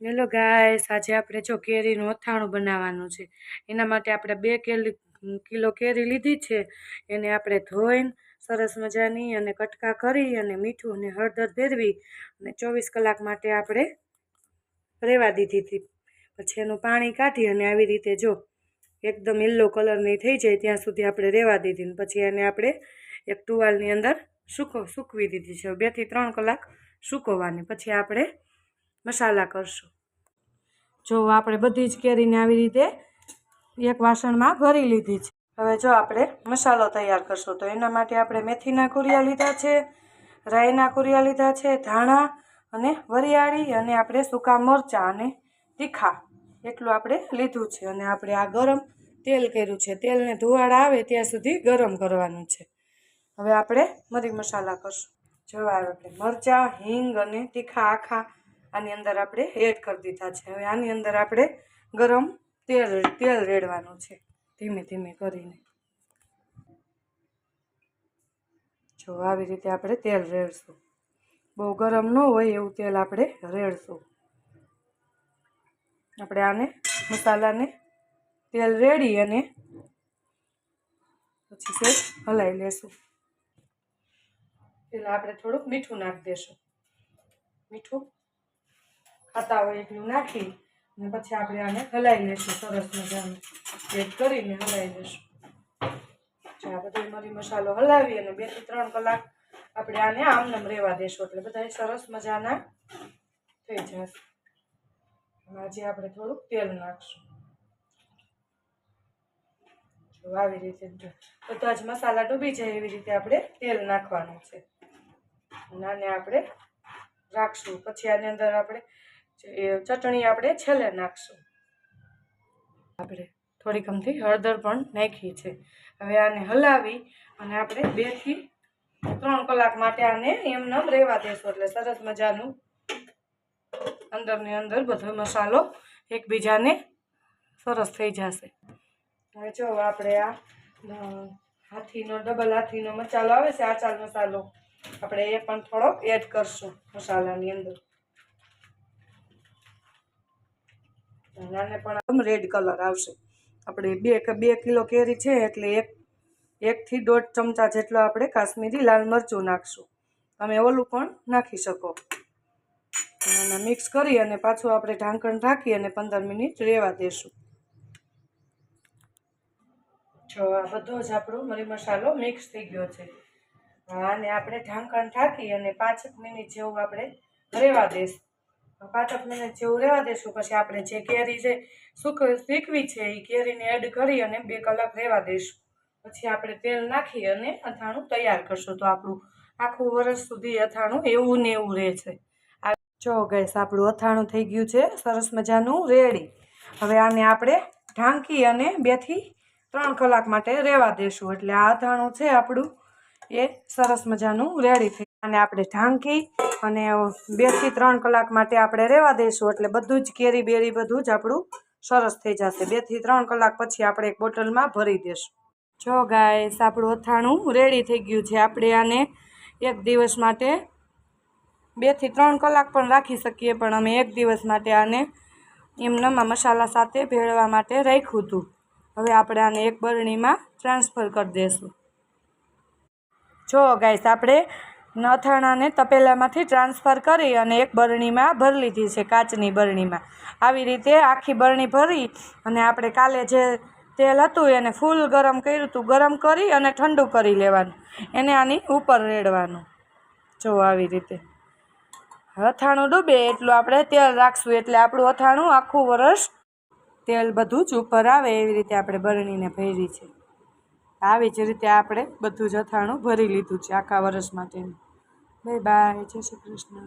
Hello guys, આજે આપણે જો કેરીનું અથાણું બનાવવાનું છે। એના માટે આપણે 2 કિલો કેરી લીધી છે। એને આપણે ધોઈને સરસ મજાની અને કટકા કરી અને મીઠું અને હળદર ભેરવી અને 24 કલાક માટે આપણે રહેવા દીધી હતી। પછી એનું પાણી કાઢી અને આવી રીતે જો એકદમ યલો કલરની થઈ જાય ત્યાં સુધી આપણે રહેવા દીધી। પછી એને આપણે એક ટુવાલની અંદર સૂકવી દીધી છે। 2 થી 3 કલાક સૂકવવાની। પછી આપણે મસાલા કરશું। જો આપણે બધી જ કેરીને આવી રીતે એક વાસણમાં ભરી લીધી છે। હવે જો આપણે મસાલો તૈયાર કરશું। તો એના માટે આપણે મેથીના કુરિયા લીધા છે, રાઈના કુરિયા લીધા છે, ધાણા અને વરિયાળી અને આપણે સૂકા મરચાં અને તીખા એટલું આપણે લીધું છે। અને આપણે આ ગરમ તેલ કર્યું છે। તેલને ધુવાડા આવે ત્યાં સુધી ગરમ કરવાનું છે। હવે આપણે મરી મસાલા કરશું। જો આપણે મરચાં, હિંગ અને તીખા આખા આની અંદર આપણે એડ કરી દીધા છે। હવે આની અંદર આપણે ગરમ તેલ રેડવાનું છે ધીમે ધીમે કરીને। જો આવી રીતે આપણે તેલ રેડશું। બહુ ગરમ ન હોય એવું તેલ આપણે રેડશું। આપણે આને મસાલાને તેલ રેડી અને પછી હલાવી લેશું। એટલે આપણે થોડુંક મીઠું નાખી દેશું। મીઠું ખાતા હોય એટલું નાખી અને પછી આપણે આને હલાવી લેશું। સરસ મજાનું એડ કરીને હલાવી લેશું। આ બધો મરી મસાલો હલાવી અને 2 થી 3 કલાક આપણે આને આમનામ રહેવા દેશું। એટલે બધા સરસ મજાના થઈ જશે। આજે આપણે થોડુંક તેલ નાખશું। જો આવી રીતે બધા જ મસાલા ડૂબી જાય એવી રીતે આપણે તેલ નાખવાનું છે। આને આપણે રાખશું। પછી આની અંદર આપણે ચટણી આપણે છેલ્લે નાખશું। આપણે થોડીક અમથી હળદર પણ નાખી છે। હવે આને હલાવી અને આપણે 2 થી 3 કલાક માટે આને એમનેમ રહેવા દેશું। એટલે સરસ મજાનું અંદરની અંદર બધો મસાલો એકબીજાને સરસ થઈ જશે। હવે જો આપણે આ ડબલ હાથીનો મસાલો આવે છે, આચાર મસાલો, આપણે એ પણ થોડોક એડ કરશું મસાલાની અંદર। આને પણ રેડ કલર આવશે। આપણે 2 કિલો કેરી છે એટલે 1 થી 1.5 ચમચા જેટલો આપણે કાશ્મીરી લાલ મરચું નાખશું। તમે ઓલું પણ નાખી શકો। અને મિક્સ કરી અને પાછું આપણે ઢાંકણ ઢાંકી અને 15 મિનિટ રહેવા દેશું। જો આ બધો જ આપણો મરી મસાલો મિક્સ થઈ ગયો છે। આને આપણે ઢાંકણ ઢાંકી અને 5 મિનિટ જેવું આપણે રહેવા દઈશું। 5 મિનિટ જેવું રહેવા દઈશું। પછી આપણે જે કેરી છે શીખવી છે એ કેરીને એડ કરી અને 2 કલાક રહેવા દઈશું। પછી આપણે તેલ નાખી અને અથાણું તૈયાર કરશું। તો આપણું આખું વર્ષ સુધી અથાણું એવું ને એવું રહે છે। જો ગાઈસ, આપણું અથાણું થઈ ગયું છે સરસ મજાનું રેડી। હવે આને આપણે ઢાંકી અને 2 થી 3 કલાક માટે રહેવા દેશું। એટલે આ અથાણું છે આપણું એ સરસ મજાનું રેડી થઈ। અને આપણે ઢાંકી અને 2 થી 3 કલાક માટે આપણે રહેવા દઈશું। એટલે બધું જ કેરી બેરી બધું જ આપણું સરસ થઈ જશે। 2 થી 3 કલાક પછી આપણે એક બોટલમાં ભરી દેશું। જો ગાઈસ, આપણું અથાણું રેડી થઈ ગયું છે। આપણે આને 1 દિવસ માટે 2 થી 3 કલાક પણ રાખી શકીએ, પણ અમે 1 દિવસ માટે આને એમનેમ મસાલા સાથે ભેળવા માટે રાખ્યું હતું। હવે આપણે આને એક બરણીમાં ટ્રાન્સફર કરી દઈશું। જો ગાઈસ, આપણે અથાણાને તપેલામાંથી ટ્રાન્સફર કરી અને એક બરણીમાં ભરી લીધી છે, કાચની બરણીમાં। આવી રીતે આખી બરણી ભરી અને આપણે કાલે જે તેલ હતું એને ફૂલ ગરમ કર્યું હતું। ગરમ કરી અને ઠંડુ કરી લેવાનું, એને આની ઉપર રેડવાનું। જો આવી રીતે અથાણું ડૂબે એટલું આપણે તેલ રાખશું। એટલે આપણું અથાણું આખું વરસ તેલ બધું જ ઉપર આવે એવી રીતે આપણે બરણીને ભરી છે। આવી જ રીતે આપણે બધું જ અથાણું ભરી લીધું છે આખા વર્ષ માટેનું। બાય બાય, જય શ્રી કૃષ્ણ।